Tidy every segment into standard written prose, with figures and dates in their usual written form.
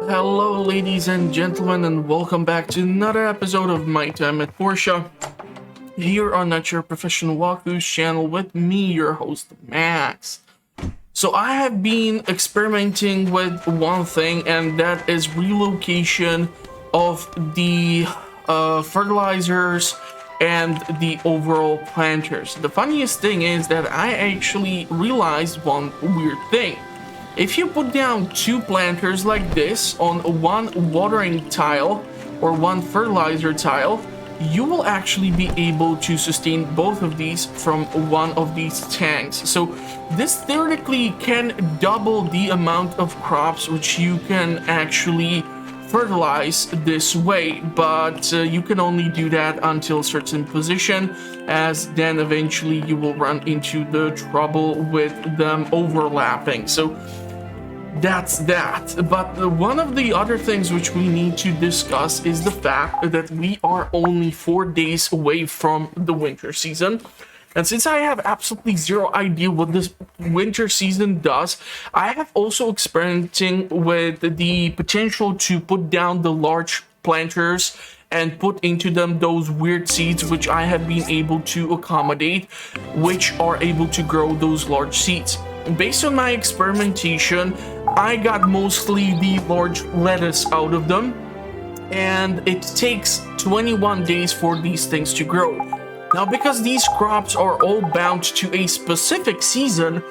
Hello, ladies and gentlemen, and welcome back to another episode of My Time at Portia. Here on Not Your Professional Walkthroughs channel with me, your host, Max. So I have been experimenting with one thing, and that is relocation of the fertilizers and the overall planters. The funniest thing is that I actually realized one weird thing. If you put down two planters like this on one watering tile or one fertilizer tile, you will actually be able to sustain both of these from one of these tanks. So this theoretically can double the amount of crops which you can actually fertilize this way, but you can only do that until a certain position, as then eventually you will run into the trouble with them overlapping. So that's that. But one of the other things which we need to discuss is the fact that we are only 4 days away from the winter season. And since I have absolutely zero idea what this winter season does, I have also experimenting with the potential to put down the large planters and put into them those weird seeds which I have been able to accommodate, which are able to grow those large seeds. Based on my experimentation, I got mostly the large lettuce out of them, and it takes 21 days for these things to grow. Now, because these crops are all bound to a specific season,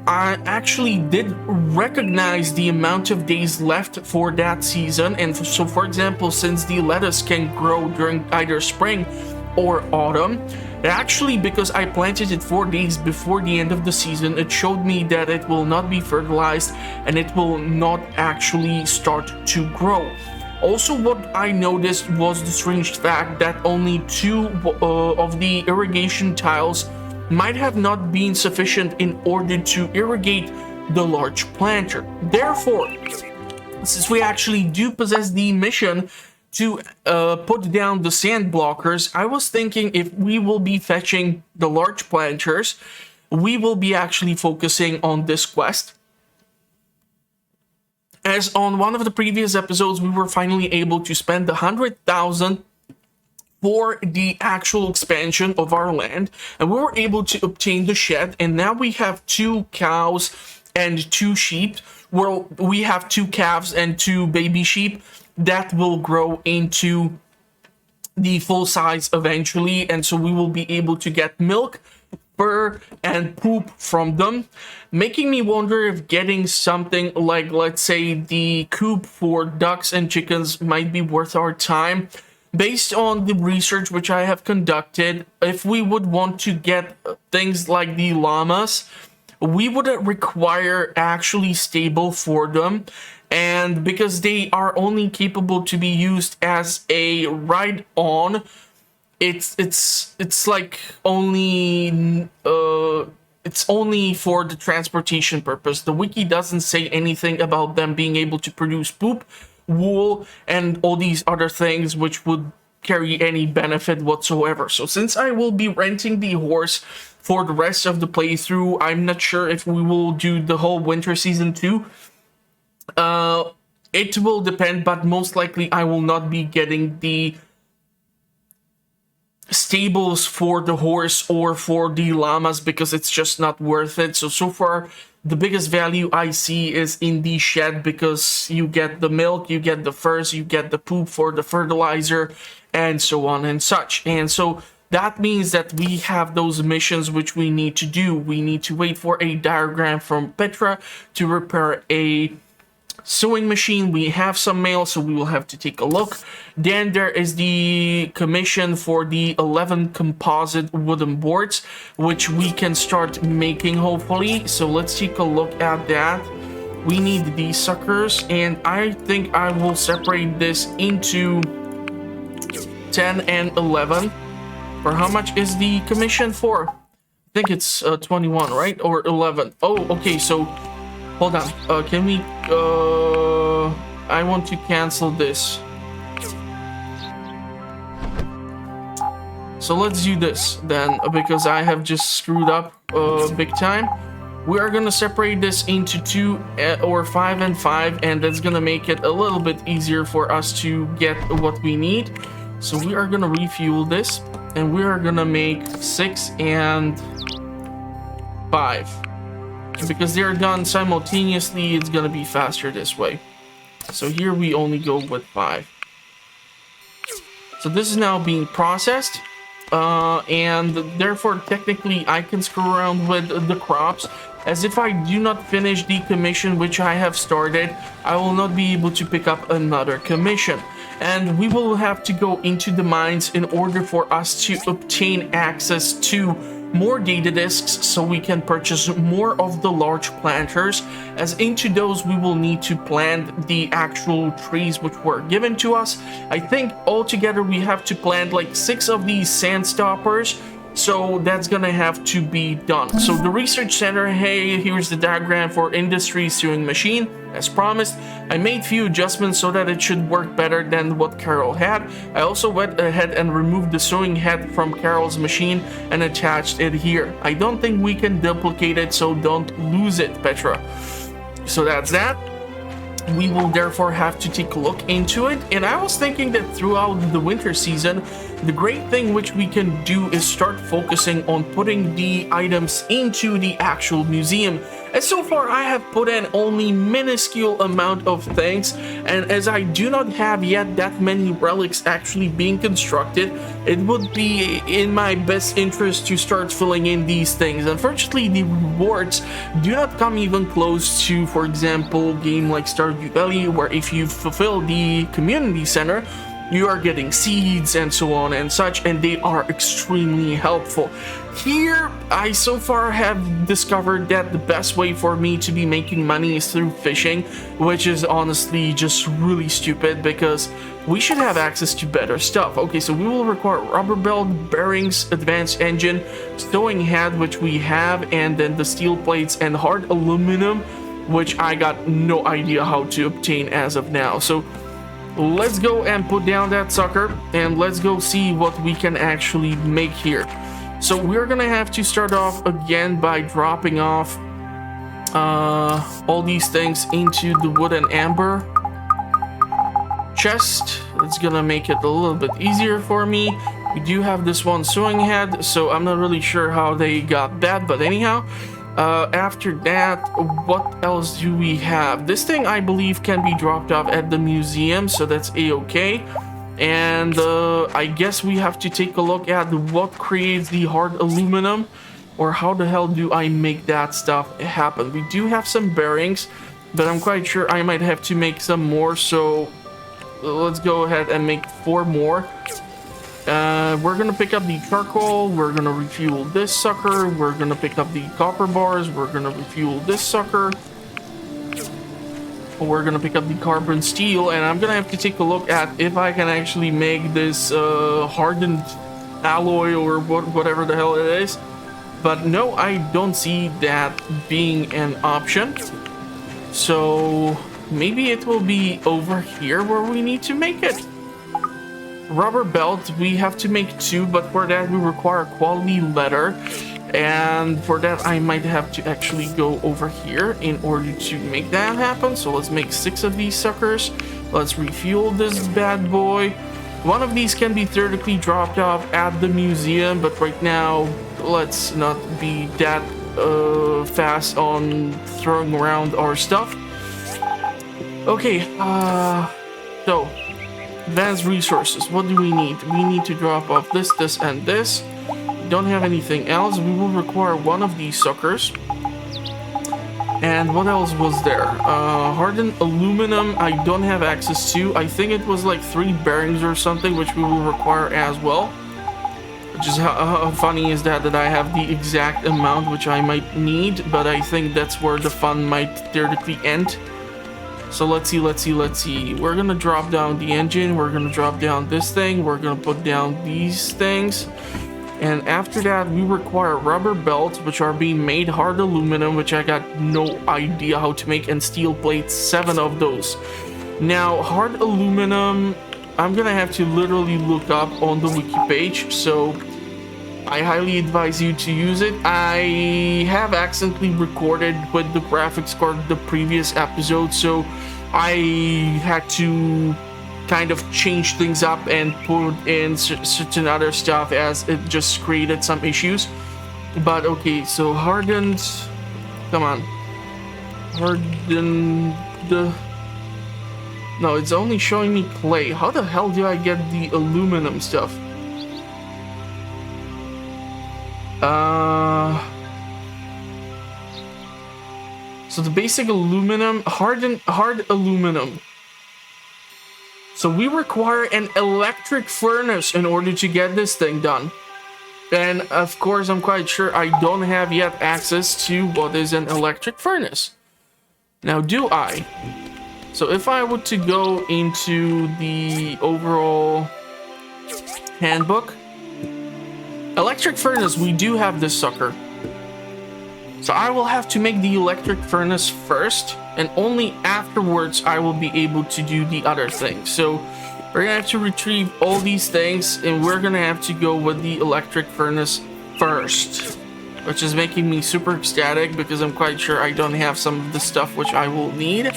I actually did recognize the amount of days left for that season. And so, for example, since the lettuce can grow during either spring or autumn, actually, because I planted it 4 days before the end of the season, it showed me that it will not be fertilized and it will not actually start to grow. Also, what I noticed was the strange fact that only two of the irrigation tiles might have not been sufficient in order to irrigate the large planter. Therefore, since we actually do possess the mission to put down the sand blockers, I was thinking if we will be fetching the large planters, we will be actually focusing on this quest. As on one of the previous episodes, we were finally able to spend 100,000 for the actual expansion of our land, and we were able to obtain the shed, and now we have 2 cows and 2 sheep. Well, we have 2 calves and 2 baby sheep that will grow into the full size eventually, and so we will be able to get milk, fur, and poop from them, making me wonder if getting something like, let's say, the coop for ducks and chickens might be worth our time. Based on the research which I have conducted, if we would want to get things like the llamas, we would require actually stable for them, and because they are only capable to be used as a ride-on, it's like only it's only for the transportation purpose. The wiki doesn't say anything about them being able to produce poop, wool, and all these other things which would carry any benefit whatsoever. So since I will be renting the horse for the rest of the playthrough, I'm not sure if we will do the whole winter season too. It will depend, but most likely I will not be getting the stables for the horse or for the llamas because it's just not worth it. So far, the biggest value I see is in the shed, because you get the milk, you get the furs, you get the poop for the fertilizer, and so on and such. And so that means that we have those missions which we need to do. We need to wait for a diagram from Petra to repair a sewing machine. We have some mail, so we will have to take a look. Then there is the commission for the 11 composite wooden boards, which we can start making hopefully. So let's take a look at that. We need these suckers, and I think I will separate this into 10 and 11. For how much is the commission for? I think it's 21, right? Or 11. Oh, okay, so hold on. Can we I want to cancel this. So let's do this then, because I have just screwed up big time. We are gonna separate this into 2 or 5 and 5, and that's gonna make it a little bit easier for us to get what we need. So we are gonna refuel this, and we are gonna make 6 and 5. Because they're done simultaneously, it's gonna be faster this way. So here we only go with 5. So this is now being processed. And therefore technically I can screw around with the crops, as if I do not finish the commission which I have started, I will not be able to pick up another commission, and we will have to go into the mines in order for us to obtain access to more data disks so we can purchase more of the large planters, as into those we will need to plant the actual trees which were given to us. I think altogether we have to plant like 6 of these sand stoppers, so that's gonna have to be done. So the research center, hey, here's the diagram for industry sewing machine. As promised, I made few adjustments so that it should work better than what Carol had. I also went ahead and removed the sewing head from Carol's machine and attached it here. I don't think we can duplicate it, so don't lose it, Petra. So that's that. We will therefore have to take a look into it, and I was thinking that throughout the winter season, the great thing which we can do is start focusing on putting the items into the actual museum. And so far I have put in only minuscule amount of things, and as I do not have yet that many relics actually being constructed, it would be in my best interest to start filling in these things. Unfortunately, the rewards do not come even close to, for example, game like Stardew Valley, where if you fulfill the community center, you are getting seeds and so on and such, and they are extremely helpful. Here, I so far have discovered that the best way for me to be making money is through fishing, which is honestly just really stupid because we should have access to better stuff. Okay, so we will require rubber belt, bearings, advanced engine, stowing head, which we have, and then the steel plates and hard aluminum, which I got no idea how to obtain as of now. So let's go and put down that sucker, and let's go see what we can actually make here. So we're gonna have to start off again by dropping off all these things into the wood and amber chest. It's gonna make it a little bit easier for me. We do have this one sewing head, so I'm not really sure how they got that, but anyhow, after that, what else do we have? This thing I believe can be dropped off at the museum, so that's a-okay. And I guess we have to take a look at what creates the hard aluminum, or how the hell do I make that stuff happen. We do have some bearings, but I'm quite sure I might have to make some more, so let's go ahead and make 4 more. We're gonna pick up the charcoal, we're gonna refuel this sucker, we're gonna pick up the copper bars, we're gonna refuel this sucker, we're gonna pick up the carbon steel, and I'm gonna have to take a look at if I can actually make this hardened alloy or whatever the hell it is. But no, I don't see that being an option. So maybe it will be over here where we need to make it. Rubber belt, we have to make 2, but for that we require quality leather, and for that I might have to actually go over here in order to make that happen. So let's make 6 of these suckers. Let's refuel this bad boy. One of these can be theoretically dropped off at the museum, but right now let's not be that fast on throwing around our stuff. Okay, so advanced resources, what do we need? We need to drop off this, this, and this. Don't have anything else. We will require 1 of these suckers. And what else was there? Hardened aluminum, I don't have access to. I think it was like 3 bearings or something, which we will require as well. Which is how funny is that I have the exact amount which I might need, but I think that's where the fun might theoretically end. So let's see. We're gonna drop down the engine, we're gonna drop down this thing, we're gonna put down these things. And after that, we require rubber belts, which are being made, hard aluminum, which I got no idea how to make, and steel plates, 7 of those. Now, hard aluminum, I'm gonna have to literally look up on the wiki page, so I highly advise you to use it. I have accidentally recorded with the graphics card the previous episode, so I had to kind of change things up and put in certain other stuff as it just created some issues. But okay, so hardened, come on, hardened, no, it's only showing me clay. How the hell do I get the aluminum stuff? So the basic aluminum, hard aluminum. So we require an electric furnace in order to get this thing done. And of course, I'm quite sure I don't have yet access to what is an electric furnace. Now, do I? So if I were to go into the overall handbook, electric furnace, we do have this sucker. So I will have to make the electric furnace first, and only afterwards I will be able to do the other thing. So we're gonna have to retrieve all these things, and we're gonna have to go with the electric furnace first, which is making me super ecstatic because I'm quite sure I don't have some of the stuff which I will need.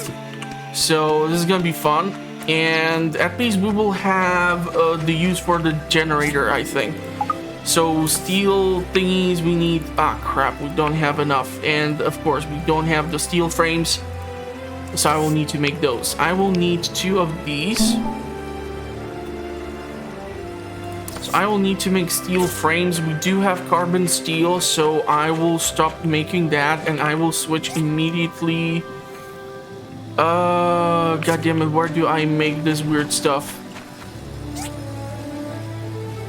So this is gonna be fun, and at least we will have the use for the generator, I think. So steel thingies we need, crap, we don't have enough, and of course we don't have the steel frames, so I will need to make those. I will need 2 of these. So I will need to make steel frames. We do have carbon steel, so I will stop making that and I will switch immediately. God damn it, where do I make this weird stuff?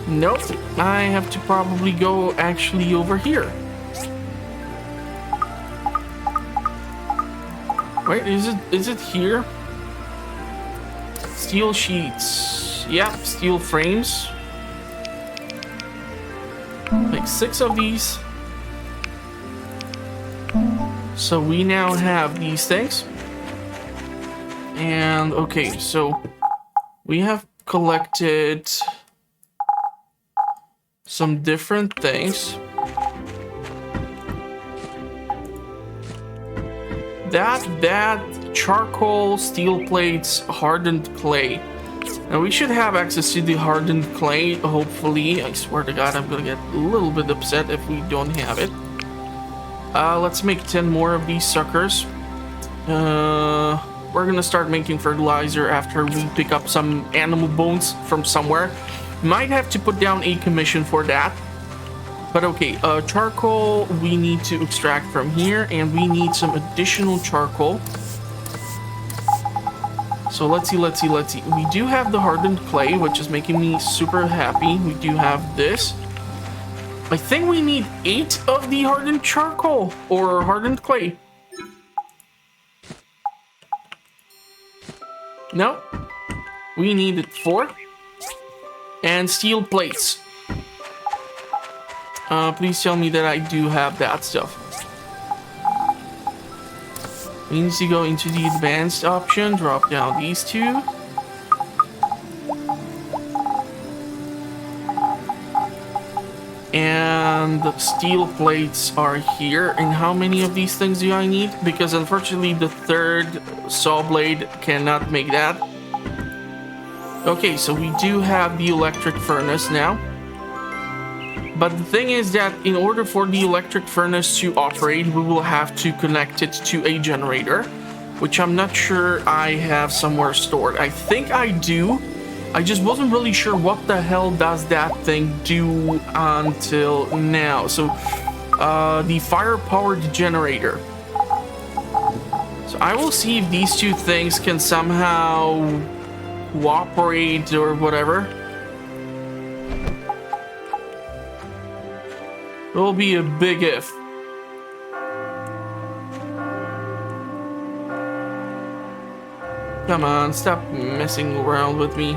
Nope, I have to probably go actually over here. Wait, is it here? Steel sheets. Yep, steel frames. Like 6 of these. So we now have these things. And okay, so we have collected some different things. That charcoal, steel plates, hardened clay. Now we should have access to the hardened clay, hopefully. I swear to God, I'm gonna get a little bit upset if we don't have it. Let's make 10 more of these suckers. We're gonna start making fertilizer after we pick up some animal bones from somewhere. Might have to put down a commission for that. But okay, charcoal we need to extract from here, and we need some additional charcoal. So let's see. We do have the hardened clay, which is making me super happy. We do have this. I think we need 8 of the hardened charcoal or hardened clay. No, we needed 4. And steel plates. Please tell me that I do have that stuff. We need to go into the advanced option, drop down these 2. And the steel plates are here. And how many of these things do I need? Because unfortunately the 3rd saw blade cannot make that. Okay, so we do have the electric furnace now. But the thing is that in order for the electric furnace to operate, we will have to connect it to a generator, which I'm not sure I have somewhere stored. I think I do. I just wasn't really sure what the hell does that thing do until now. So, the fire-powered generator. So I will see if these 2 things can somehow cooperate or whatever. It will be a big if. Come on, stop messing around with me.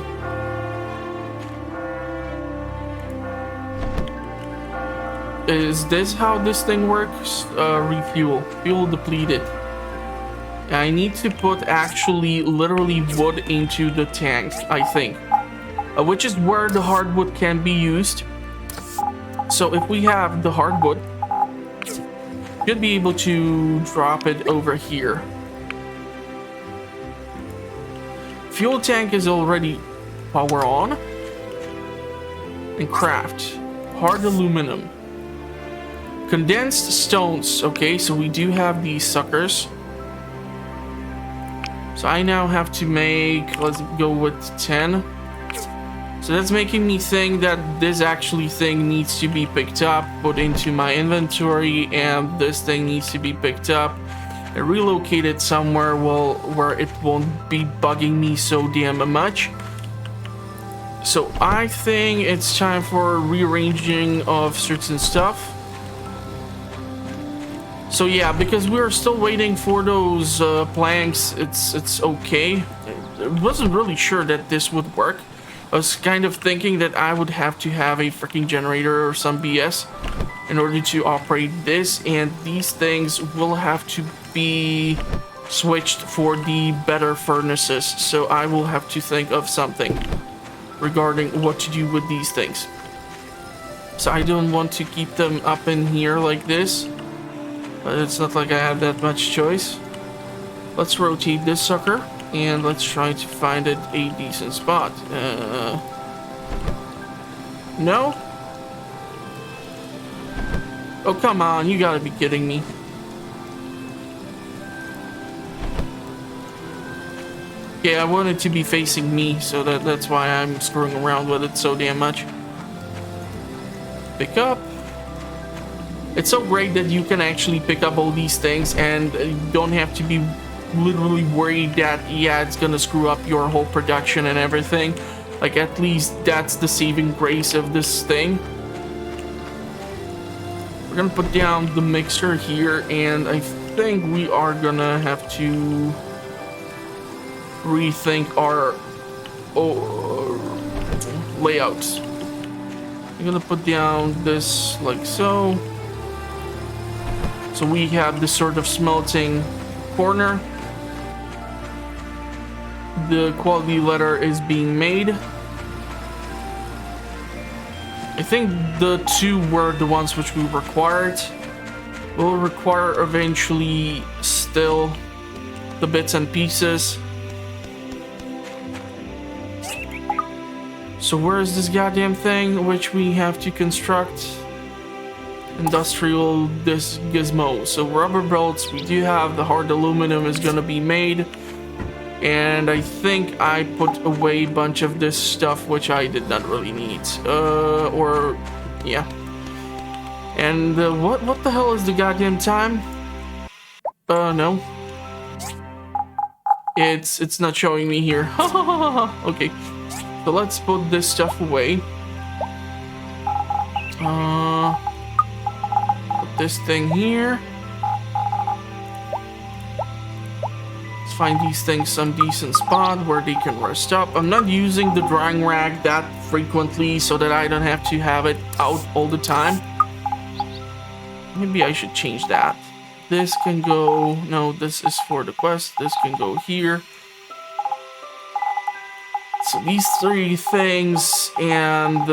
Is this how this thing works? Refuel. Fuel depleted. I need to put actually literally wood into the tank, I think. Which is where the hardwood can be used. So if we have the hardwood, should be able to drop it over here. Fuel tank is already power on. And craft. Hard aluminum. Condensed stones. Okay, so we do have these suckers. So I now have to make, let's go with 10. So that's making me think that this actually thing needs to be picked up, put into my inventory, and this thing needs to be picked up and relocated somewhere where it won't be bugging me so damn much. So I think it's time for rearranging of certain stuff. So yeah, because we're still waiting for those planks, it's okay. I wasn't really sure that this would work. I was kind of thinking that I would have to have a freaking generator or some BS in order to operate this, and these things will have to be switched for the better furnaces. So I will have to think of something regarding what to do with these things. So I don't want to keep them up in here like this, but it's not like I have that much choice. Let's rotate this sucker. And let's try to find it a decent spot. No? Oh, come on. You gotta be kidding me. Yeah, I want it to be facing me, so that's why I'm screwing around with it so damn much. Pick up. It's so great that you can actually pick up all these things and you don't have to be literally worried that, yeah, it's gonna screw up your whole production and everything. Like, at least that's the saving grace of this thing. We're gonna put down the mixer here, and I think we are gonna have to rethink our layouts. I'm gonna put down this like so. So we have this sort of smelting corner. The quality letter is being made. I think the two were the ones which we required. We'll require eventually still the bits and pieces. So where is this goddamn thing which we have to construct? Industrial this gizmo. So rubber belts, we do have. The hard aluminum is gonna be made. And I think I put away a bunch of this stuff which I did not really need. Yeah. And what the hell is the goddamn time? No. It's not showing me here. Okay. So let's put this stuff away. Put this thing here. Find these things some decent spot where they can rest up. I'm not using the drying rack that frequently so that I don't have to have it out all the time. Maybe I should change that. This can go, no, this is for the quest. This can go here. So these three things, and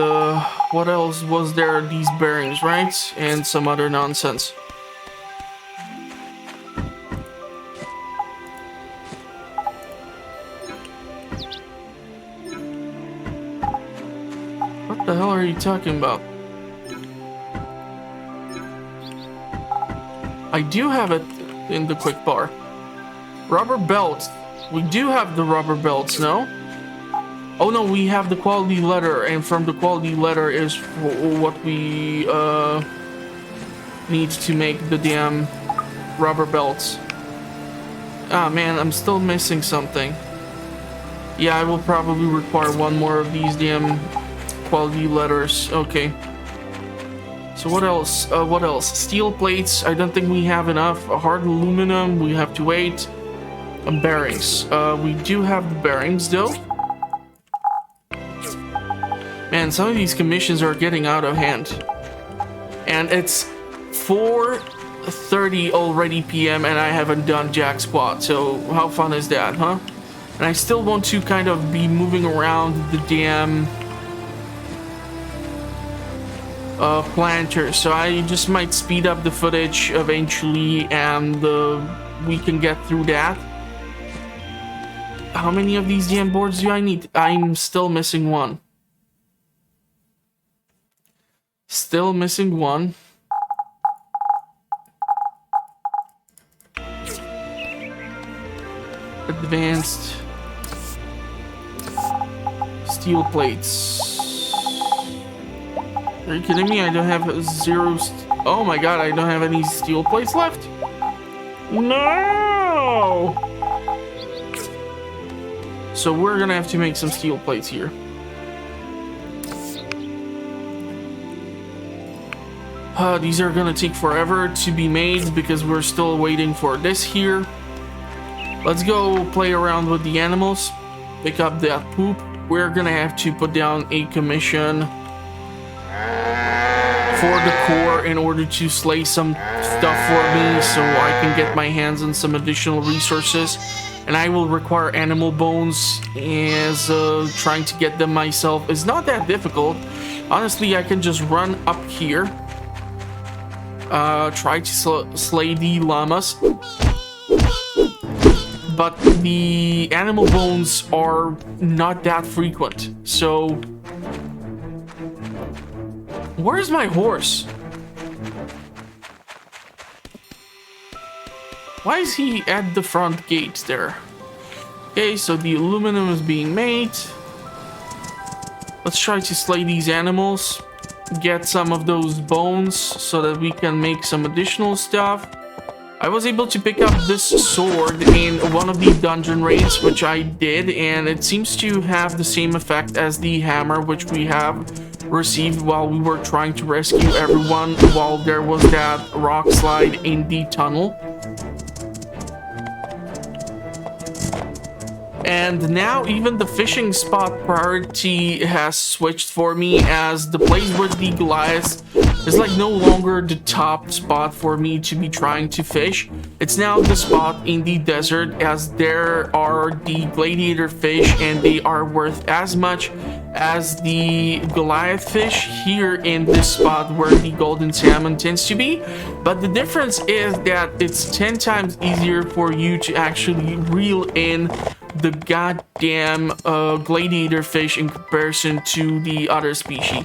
what else was there? These bearings, right? And some other nonsense. What the hell are you talking about? I do have it in the quick bar. Rubber belts. We do have the rubber belts, no? Oh no, we have the quality letter, and from the quality letter is what we need to make the damn rubber belts. Ah man, I'm still missing something. Yeah, I will probably require one more of these damn quality letters. Okay. So what else? What else? Steel plates. I don't think we have enough. Hard aluminum. We have to wait. And bearings. We do have the bearings though. Man, some of these commissions are getting out of hand. And it's 4:30 already PM and I haven't done jack squat. So how fun is that, huh? And I still want to kind of be moving around the damn planters, so I just might speed up the footage eventually, and we can get through that. How many of these damn boards do I need? I'm still missing one. Still missing one. Advanced steel plates. Are you kidding me? I don't have zero. Oh my god, I don't have any steel plates left. No! So we're gonna have to make some steel plates here. These are gonna take forever to be made because we're still waiting for this here. Let's go play around with the animals. Pick up that poop. We're gonna have to put down a commission for the core in order to slay some stuff for me so I can get my hands on some additional resources. And I will require animal bones, as trying to get them myself is not that difficult. Honestly, I can just run up here, try to slay the llamas, but the animal bones are not that frequent. So where's my horse? Why is he at the front gate there? Okay, so the aluminum is being made. Let's try to slay these animals. Get some of those bones so that we can make some additional stuff. I was able to pick up this sword in one of the dungeon raids, which I did, and it seems to have the same effect as the hammer, which we have received while we were trying to rescue everyone while there was that rock slide in the tunnel. And now even the fishing spot priority has switched for me, as the place where the Goliath is like no longer the top spot for me to be trying to fish. It's now the spot in the desert, as there are the Gladiator Fish and they are worth as much as the Goliath fish here in this spot where the golden salmon tends to be. But the difference is that it's 10 times easier for you to actually reel in the goddamn gladiator fish in comparison to the other species.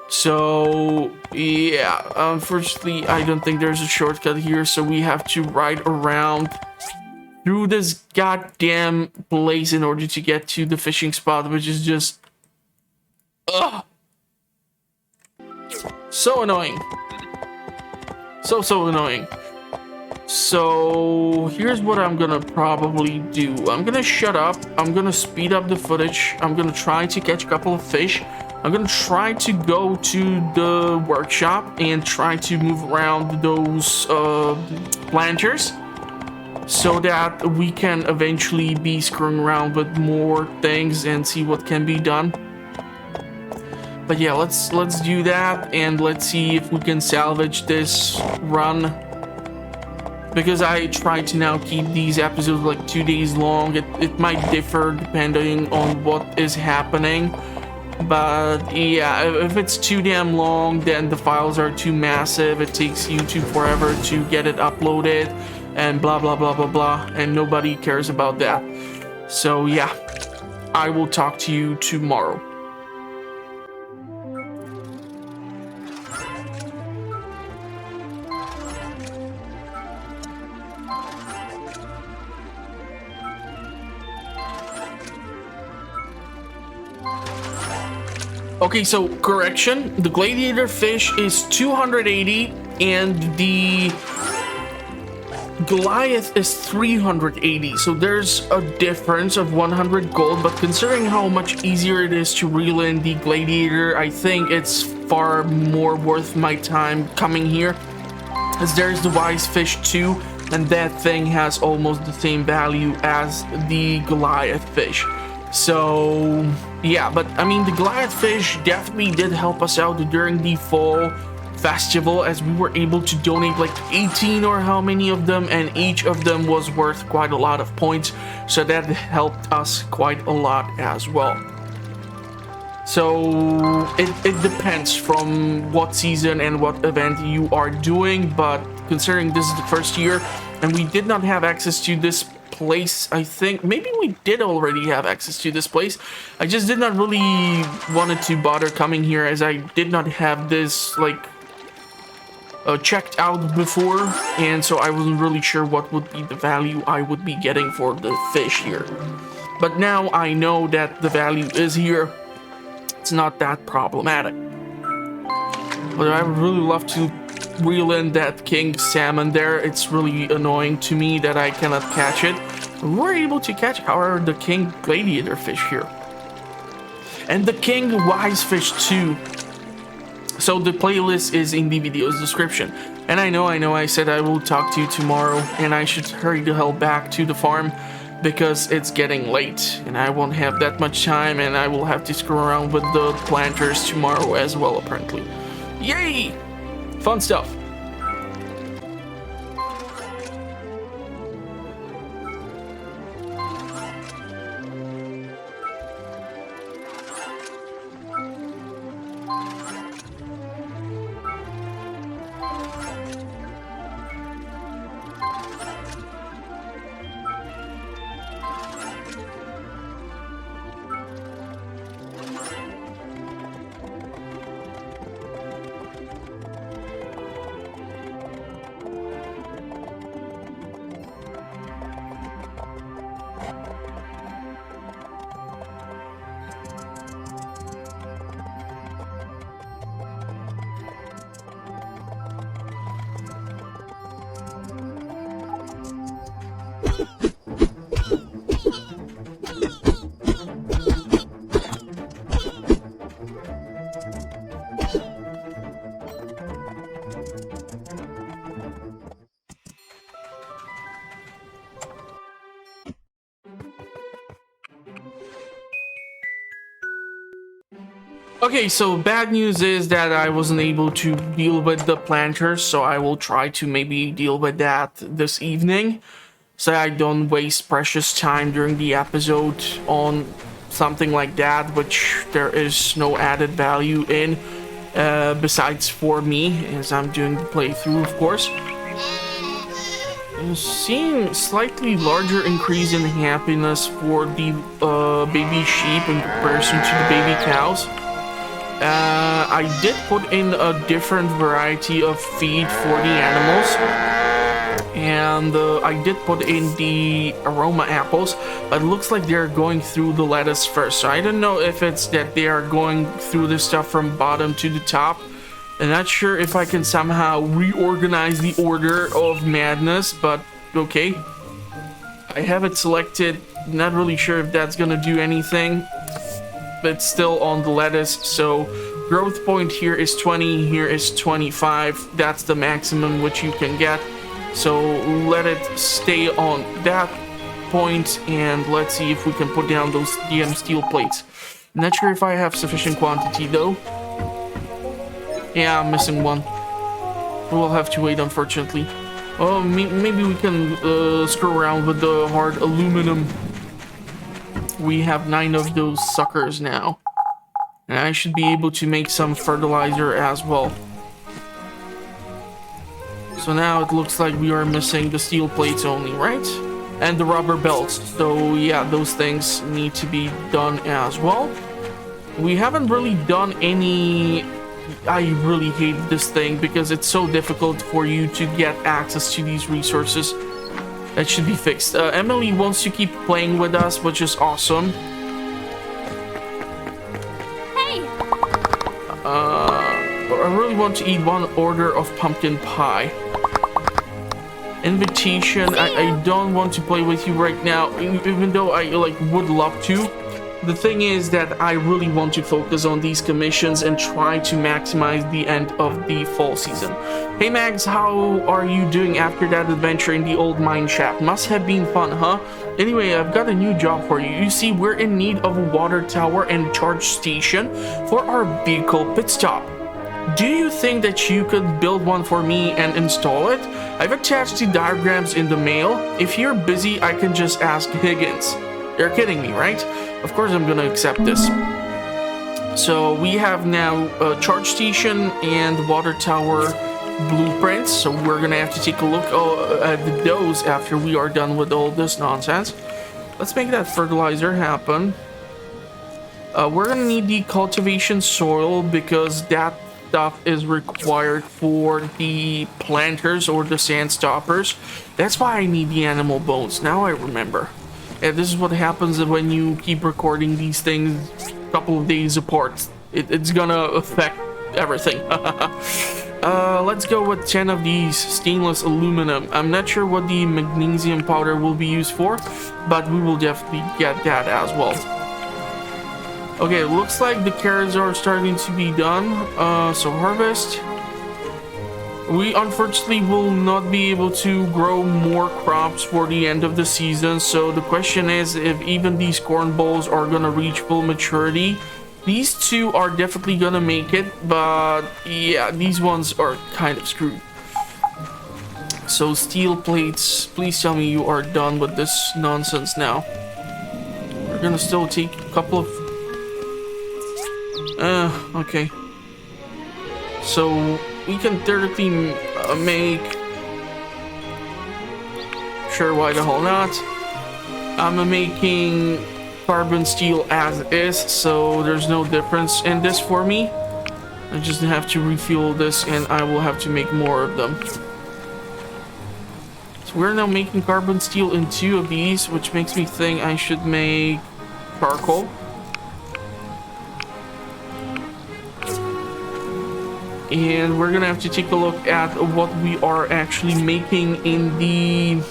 So yeah, unfortunately I don't think there's a shortcut here, so we have to ride around through this goddamn place in order to get to the fishing spot, which is just so annoying. So annoying. So here's what I'm gonna probably do. I'm gonna shut up. I'm gonna speed up the footage. I'm gonna try to catch a couple of fish. I'm gonna try to go to the workshop and try to move around those planters so that we can eventually be screwing around with more things and see what can be done. But yeah, let's do that, and let's see if we can salvage this run. Because I try to now keep these episodes like 2 days long. It might differ depending on what is happening. But yeah, if it's too damn long, then the files are too massive. It takes YouTube forever to get it uploaded and blah, blah, blah, blah, blah. And nobody cares about that. So yeah, I will talk to you tomorrow. Okay, so correction, the Gladiator Fish is 280 and the Goliath is 380, so there's a difference of 100 gold, but considering how much easier it is to reel in the Gladiator, I think it's far more worth my time coming here, as there's the Wise Fish too, and that thing has almost the same value as the Goliath Fish. So yeah, but I mean, the Goliath fish definitely did help us out during the fall festival, as we were able to donate like 18 or how many of them, and each of them was worth quite a lot of points, so that helped us quite a lot as well. So it depends from what season and what event you are doing, but considering this is the first year and we did not have access to this place, I think maybe we did already have access to this place. I just did not really wanted to bother coming here as I did not have this like checked out before, and so I wasn't really sure what would be the value I would be getting for the fish here. But now I know that the value is here. It's not that problematic. But I would really love to reel in that king salmon there. It's really annoying to me that I cannot catch it. We're able to catch, however, the king gladiator fish here. And the king wise fish too. So the playlist is in the video's description. And I know I said I will talk to you tomorrow and I should hurry the hell back to the farm because it's getting late and I won't have that much time and I will have to screw around with the planters tomorrow as well apparently. Yay! Fun stuff. Okay, so bad news is that I wasn't able to deal with the planters, so I will try to maybe deal with that this evening, so I don't waste precious time during the episode on something like that, which there is no added value in, besides for me, as I'm doing the playthrough, of course. I'm seeing slightly larger increase in happiness for the baby sheep in comparison to the baby cows. I did put in a different variety of feed for the animals, and I did put in the aroma apples, but it looks like they're going through the lettuce first, so I don't know if it's that they are going through the stuff from bottom to the top. I'm not sure if I can somehow reorganize the order of madness, but okay. I have it selected, not really sure if that's gonna do anything. But still on the lettuce, so growth point here is 20, here is 25. That's the maximum which you can get, so let it stay on that point, and let's see if we can put down those DM steel plates. Not sure if I have sufficient quantity though. Yeah, I'm missing one. We'll have to wait, unfortunately. Oh, maybe we can screw around with the hard aluminum. We have 9 of those suckers now. And I should be able to make some fertilizer as well. So now it looks like we are missing the steel plates only, right? And the rubber belts. So yeah, those things need to be done as well. We haven't really done any... I really hate this thing because it's so difficult for you to get access to these resources. That should be fixed. Emily wants to keep playing with us, which is awesome. Hey! I really want to eat 1 order of pumpkin pie. Invitation. I don't want to play with you right now, even though I would love to. The thing is that I really want to focus on these commissions and try to maximize the end of the fall season. Hey Mags, how are you doing after that adventure in the old mine shaft? Must have been fun, huh? Anyway, I've got a new job for you. You see, we're in need of a water tower and charge station for our vehicle pit stop. Do you think that you could build one for me and install it? I've attached the diagrams in the mail. If you're busy, I can just ask Higgins. You're kidding me, right? Of course I'm gonna accept this. So we have now a charge station and water tower blueprints. So we're gonna have to take a look at those after we are done with all this nonsense. Let's make that fertilizer happen. We're gonna need the cultivation soil because that stuff is required for the planters or the sand stoppers. That's why I need the animal bones. Now I remember. And this is what happens when you keep recording these things a couple of days apart. It's gonna affect everything. Let's go with 10 of these stainless aluminum. I'm not sure what the magnesium powder will be used for, but we will definitely get that as well. Okay, it looks like the carrots are starting to be done. So harvest. We unfortunately will not be able to grow more crops for the end of the season. So the question is if even these corn balls are gonna reach full maturity. These two are definitely gonna make it, but yeah, these ones are kind of screwed. So steel plates, please tell me you are done with this nonsense now. We're gonna still take a couple of okay. So we can theoretically make... Sure, why the hell not? I'm making carbon steel as is, so there's no difference in this for me. I just have to refuel this and I will have to make more of them. So we're now making carbon steel in 2 of these, which makes me think I should make charcoal. And we're gonna have to take a look at what we are actually making in the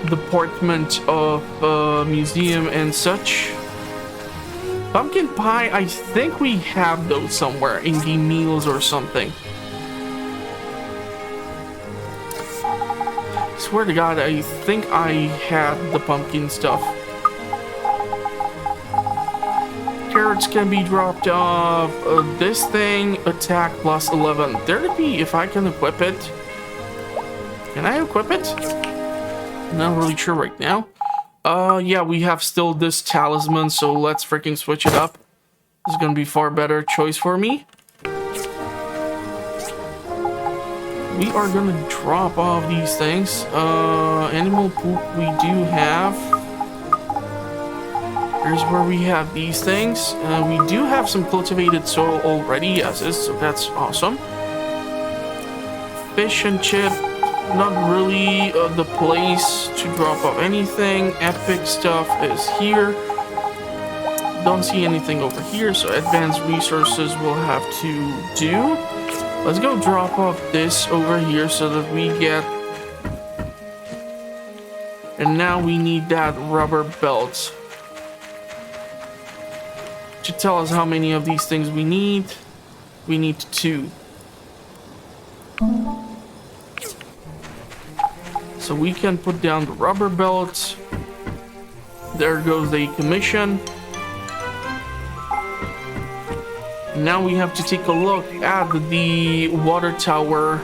department of museum and such. Pumpkin pie, I think we have those somewhere in the meals or something. Swear to God, I think I had the pumpkin stuff. Carrots can be dropped off. This thing, attack plus 11. Therapy, if I can equip it. Can I equip it? Not really sure right now. Yeah, we have still this talisman, so let's freaking switch it up. This is gonna be far better choice for me. We are gonna drop off these things. Animal poop we do have. Here's where we have these things. We do have some cultivated soil already, yes, so that's awesome. Fish and chip, not really the place to drop off anything. Epic stuff is here. Don't see anything over here, so advanced resources we'll have to do. Let's go drop off this over here so that we get... And now we need that rubber belt to tell us how many of these things we need. We need 2. So we can put down the rubber belt. There goes the commission. Now we have to take a look at the water tower.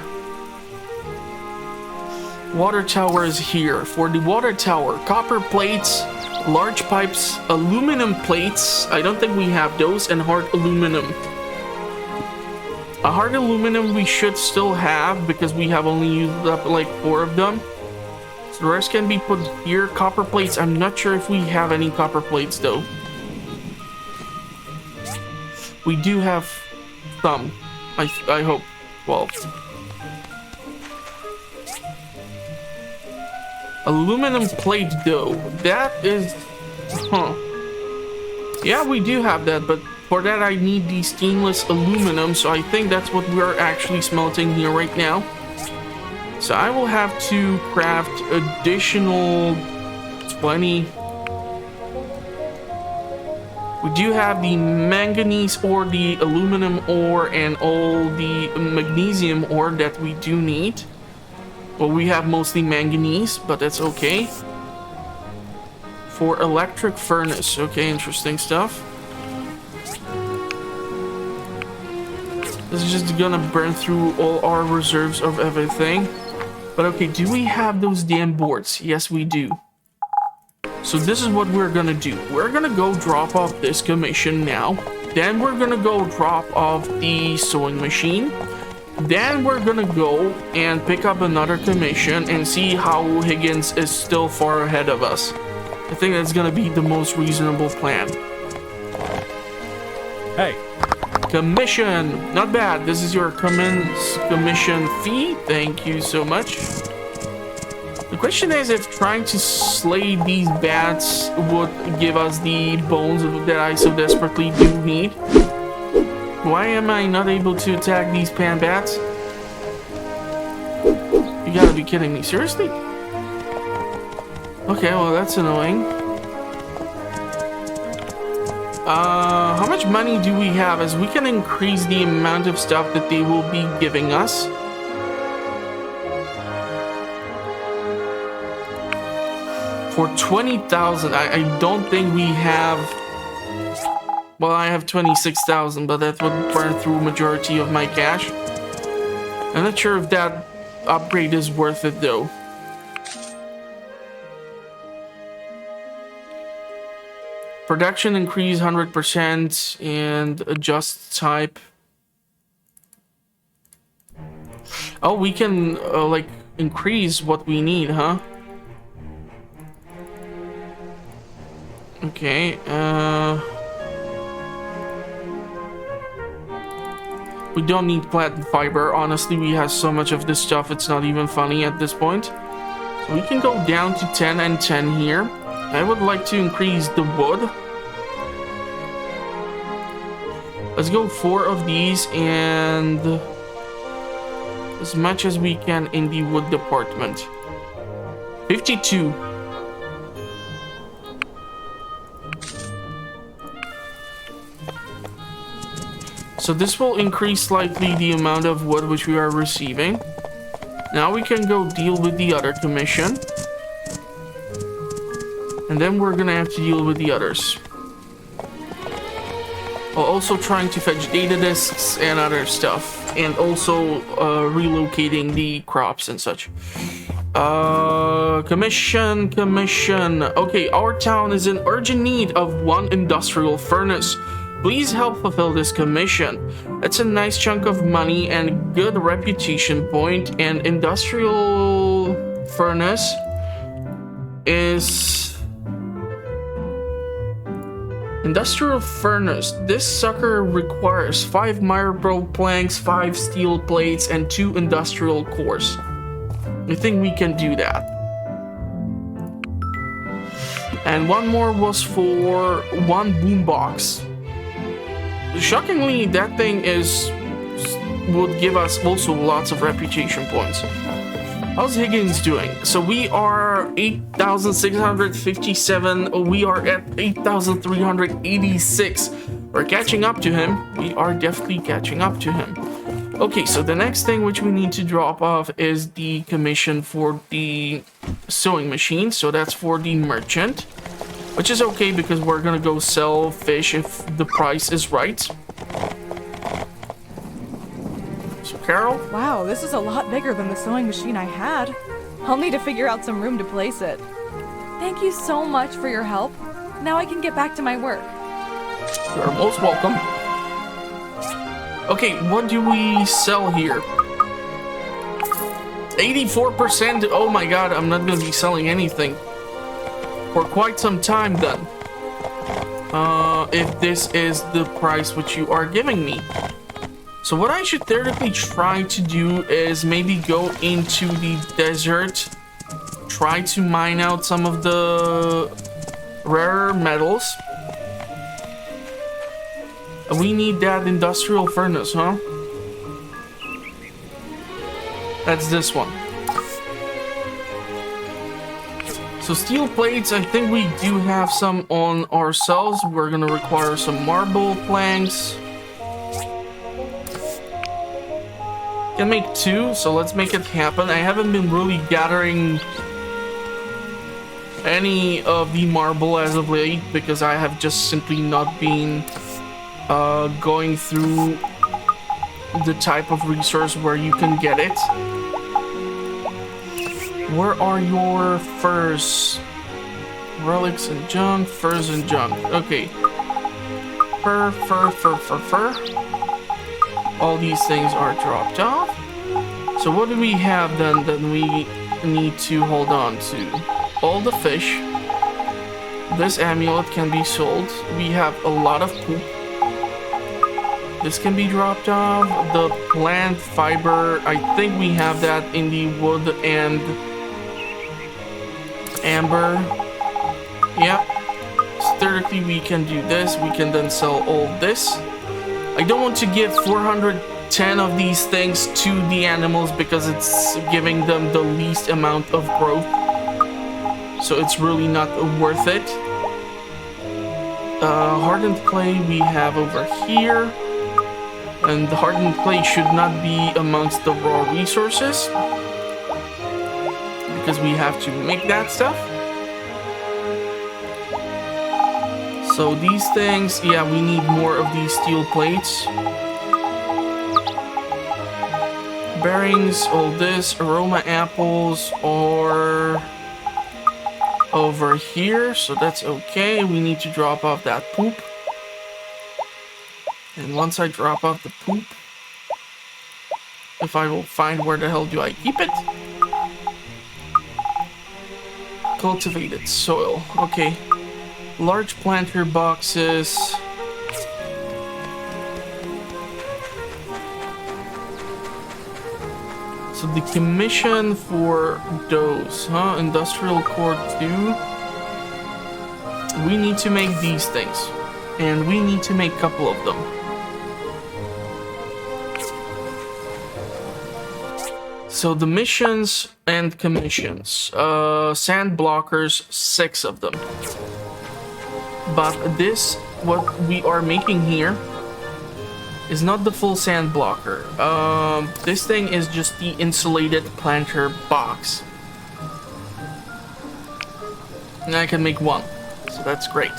Water tower is here. For the water tower, copper plates, large pipes, aluminum plates. I don't think we have those, and hard aluminum. A hard aluminum we should still have because we have only used up like 4 of them. So the rest can be put here. Copper plates, I'm not sure if we have any copper plates though. We do have some. I hope 12. Aluminum plate though, that is... Yeah, we do have that, but for that I need the stainless aluminum, so I think that's what we're actually smelting here right now. So I will have to craft additional 20. We do have the manganese ore, the aluminum ore, and all the magnesium ore that we do need. Well, we have mostly manganese, but that's okay. For electric furnace, okay, interesting stuff. This is just gonna burn through all our reserves of everything. But okay, do we have those damn boards? Yes, we do. So this is what we're gonna do. We're gonna go drop off this commission now. Then we're gonna go drop off the sewing machine. Then we're gonna go and pick up another commission and see how Higgins is still far ahead of us. I think that's gonna be the most reasonable plan. Hey. Commission! Not bad. This is your commission fee. Thank you so much. The question is if trying to slay these bats would give us the bones that I so desperately do need. Why am I not able to attack these pan bats? You gotta be kidding me. Seriously? Okay, well that's annoying. How much money do we have? As we can increase the amount of stuff that they will be giving us. For 20,000, I don't think we have... Well, I have 26,000, but that would burn through majority of my cash. I'm not sure if that upgrade is worth it, though. Production increase 100% and adjust type. Oh, we can, like, increase what we need, huh? Okay, we don't need plant fiber. Honestly, we have so much of this stuff, it's not even funny at this point. So we can go down to 10 and 10 here. I would like to increase the wood. Let's go 4 of these and as much as we can in the wood department. 52. So this will increase slightly the amount of wood which we are receiving. Now we can go deal with the other commission. And then we're gonna have to deal with the others. While also trying to fetch data disks and other stuff. And also relocating the crops and such. Commission. Okay, our town is in urgent need of 1 industrial furnace. Please help fulfill this commission. It's a nice chunk of money and good reputation point. And industrial furnace is... Industrial furnace. This sucker requires 5 marble planks, 5 steel plates, and 2 industrial cores. I think we can do that. And one more was for 1 boombox. Shockingly, that thing would give us also lots of reputation points. How's Higgins doing? So we are 8,657. We are at 8,386. We're catching up to him. We are definitely catching up to him. Okay, so the next thing which we need to drop off is the commission for the sewing machine. So that's for the merchant. Which is okay because we're gonna go sell fish if the price is right. So Carol? Wow, this is a lot bigger than the sewing machine I had. I'll need to figure out some room to place it. Thank you so much for your help. Now I can get back to my work. You're most welcome. Okay, what do we sell here? 84%? Oh my god, I'm not gonna be selling anything. For quite some time then. If this is the price which you are giving me. So what I should theoretically try to do is maybe go into the desert. Try to mine out some of the rarer metals. We need that industrial furnace, huh? That's this one. So steel plates, I think we do have some on ourselves. We're gonna require some marble planks. Can make 2, so let's make it happen. I haven't been really gathering any of the marble as of late because I have just simply not been going through the type of resource where you can get it. Where are your furs? Relics and junk, furs and junk. Okay. Fur. All these things are dropped off. So what do we have then that we need to hold on to? All the fish. This amulet can be sold. We have a lot of poop. This can be dropped off. The plant fiber, I think we have that in the wood and amber. Yep. Theoretically, we can do this. We can then sell all this. I don't want to give 410 of these things to the animals because it's giving them the least amount of growth. So it's really not worth it. Hardened Plate we have over here. And the Hardened Plate should not be amongst the raw resources. Because we have to make that stuff. So these things, yeah, we need more of these steel plates. Bearings, all this, aroma apples, or over here, so that's okay. We need to drop off that poop. And once I drop off the poop, if I will find where the hell do I keep it? Cultivated soil, okay. Large planter boxes. So the commission for those, huh? Industrial core 2. We need to make these things. And we need to make a couple of them. So the missions and commissions. Sand blockers, 6 of them. But this, what we are making here, is not the full sand blocker. This thing is just the insulated planter box. And I can make 1. So that's great.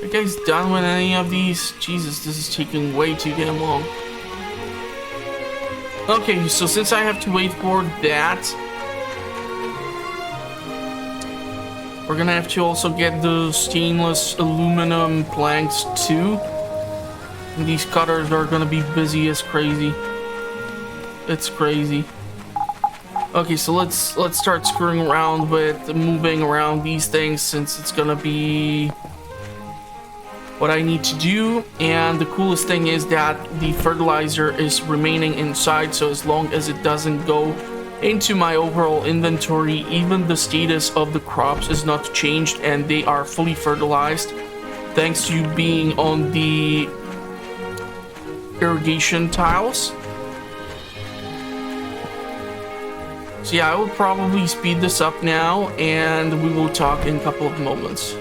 You guys done with any of these? Jesus, this is taking way too damn long. Okay, so since I have to wait for that, we're gonna have to also get the stainless aluminum planks too. And these cutters are gonna be busy as crazy. It's crazy. Okay, so let's start screwing around with moving around these things since it's gonna be what I need to do. And the coolest thing is that the fertilizer is remaining inside, so as long as it doesn't go into my overall inventory, even the status of the crops is not changed and they are fully fertilized thanks to being on the irrigation tiles. So yeah, I will probably speed this up now and we will talk in a couple of moments.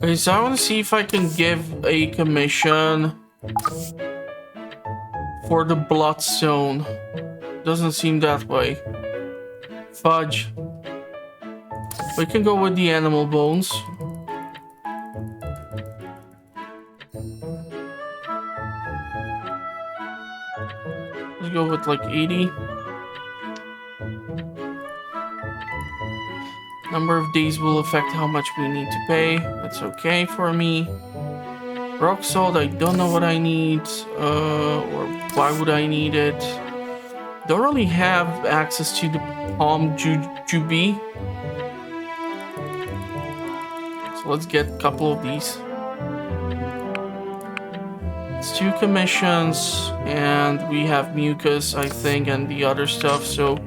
Okay, so I want to see if I can give a commission for the bloodstone. Doesn't seem that way. Fudge. We can go with the animal bones. Let's go with like 80. Number of days will affect how much we need to pay. That's okay for me. Rock salt, I don't know what I need, or why would I need it. Don't really have access to the palm jubi. So let's get a couple of these. It's 2 commissions, and we have mucus, I think, and the other stuff, so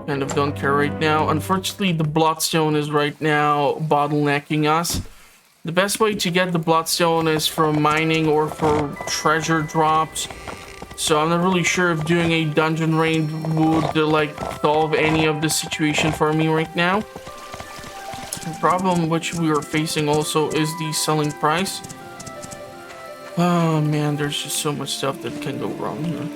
kind of don't care right now. Unfortunately, the bloodstone is right now bottlenecking us. The best way to get the bloodstone is from mining or for treasure drops. So I'm not really sure if doing a dungeon raid would like solve any of the situation for me right now. The problem which we are facing also is the selling price. Oh man, there's just so much stuff that can go wrong here.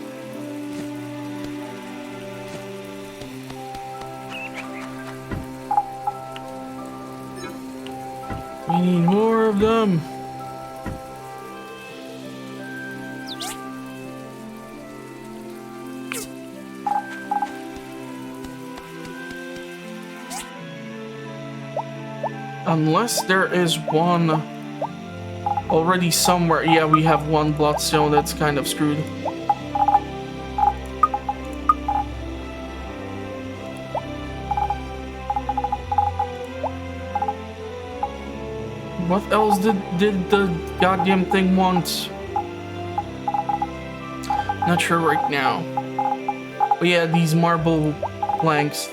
We need more of them. Unless there is one already somewhere. Yeah, we have one bloodstone. That's kind of screwed. What else did the goddamn thing want? Not sure right now. But yeah, these marble planks.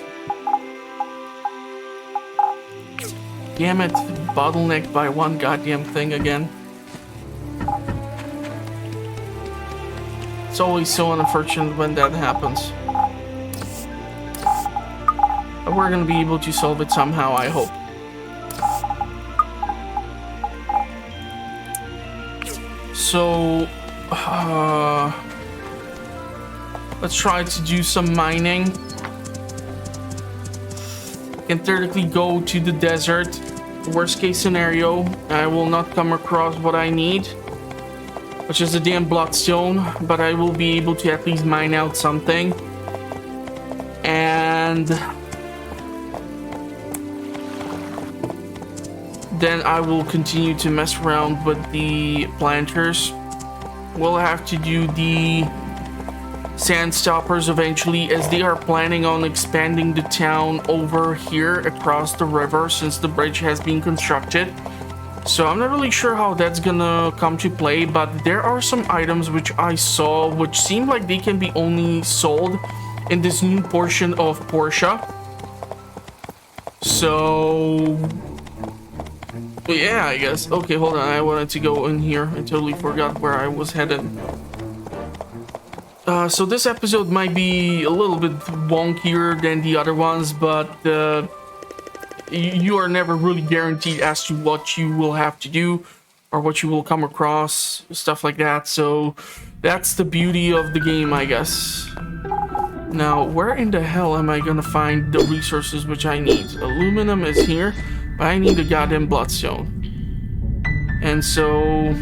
Damn it, bottlenecked by one goddamn thing again. It's always so unfortunate when that happens. But we're gonna be able to solve it somehow, I hope. So, let's try to do some mining. Can theoretically go to the desert. Worst case scenario, I will not come across what I need, which is a damn bloodstone, but I will be able to at least mine out something. And then I will continue to mess around with the planters. We'll have to do the sand stoppers eventually, as they are planning on expanding the town over here across the river since the bridge has been constructed. So I'm not really sure how that's gonna come to play, but there are some items which I saw which seem like they can be only sold in this new portion of Portia. So yeah, I guess. Okay, hold on, I wanted to go in here. I totally forgot where I was headed. So this episode might be a little bit wonkier than the other ones, but you are never really guaranteed as to what you will have to do or what you will come across, stuff like that. So that's the beauty of the game, I guess. Now, where in the hell am I gonna find the resources which I need? Aluminum is here, but I need a goddamn bloodstone. And so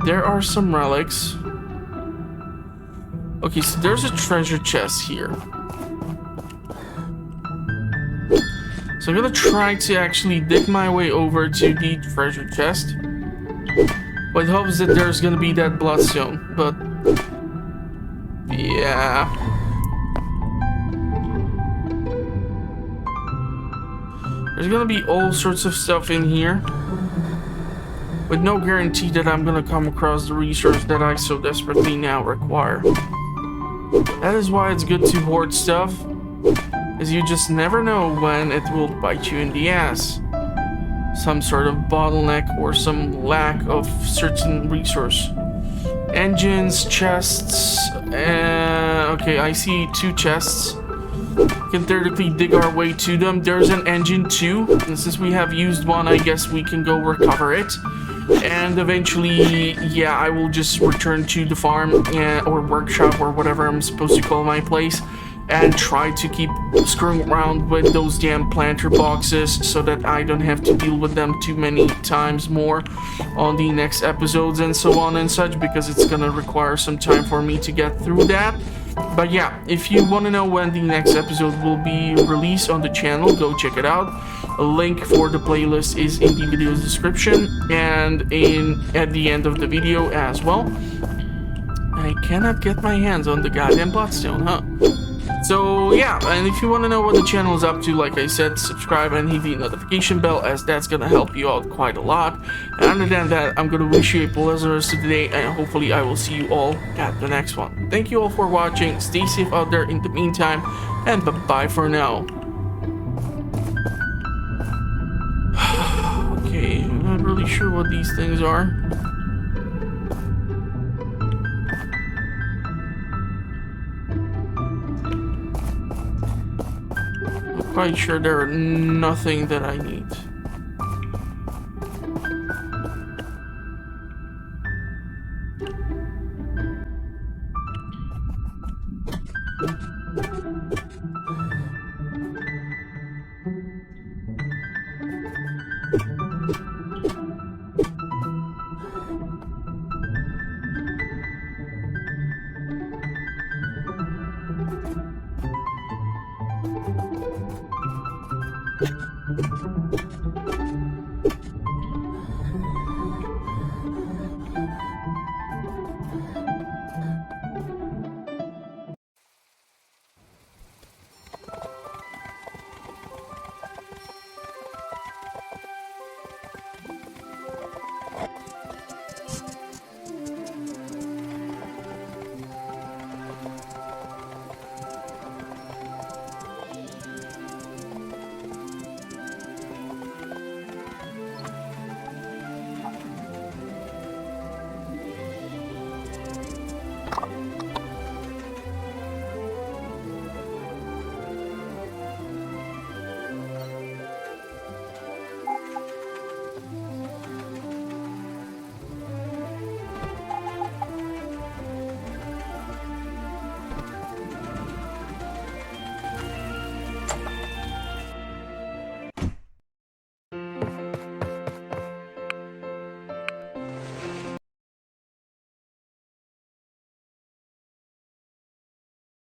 there are some relics. Okay, so there's a treasure chest here. So I'm gonna try to actually dig my way over to the treasure chest, with hopes that there's gonna be that bloodstone, but yeah. There's gonna be all sorts of stuff in here, with no guarantee that I'm gonna come across the resource that I so desperately now require. That is why it's good to hoard stuff, as you just never know when it will bite you in the ass. Some sort of bottleneck or some lack of certain resource. Engines, chests, okay, I see 2 chests. Can theoretically dig our way to them. There's an engine too, and since we have used one, I guess we can go recover it. And eventually, yeah, I will just return to the farm or workshop or whatever I'm supposed to call my place, and try to keep screwing around with those damn planter boxes so that I don't have to deal with them too many times more on the next episodes and so on and such, because it's gonna require some time for me to get through that. But yeah, if you want to know when the next episode will be released on the channel, go check it out. A link for the playlist is in the video's description and at the end of the video as well. I cannot get my hands on the goddamn bloodstone, huh? So yeah, and if you want to know what the channel is up to, like I said, subscribe and hit the notification bell, as that's gonna help you out quite a lot. And other than that, I'm gonna wish you a pleasant rest of the day, and hopefully I will see you all at the next one. Thank you all for watching, stay safe out there in the meantime, and bye-bye for now. Okay, I'm not really sure what these things are. Quite sure there are nothing that I need.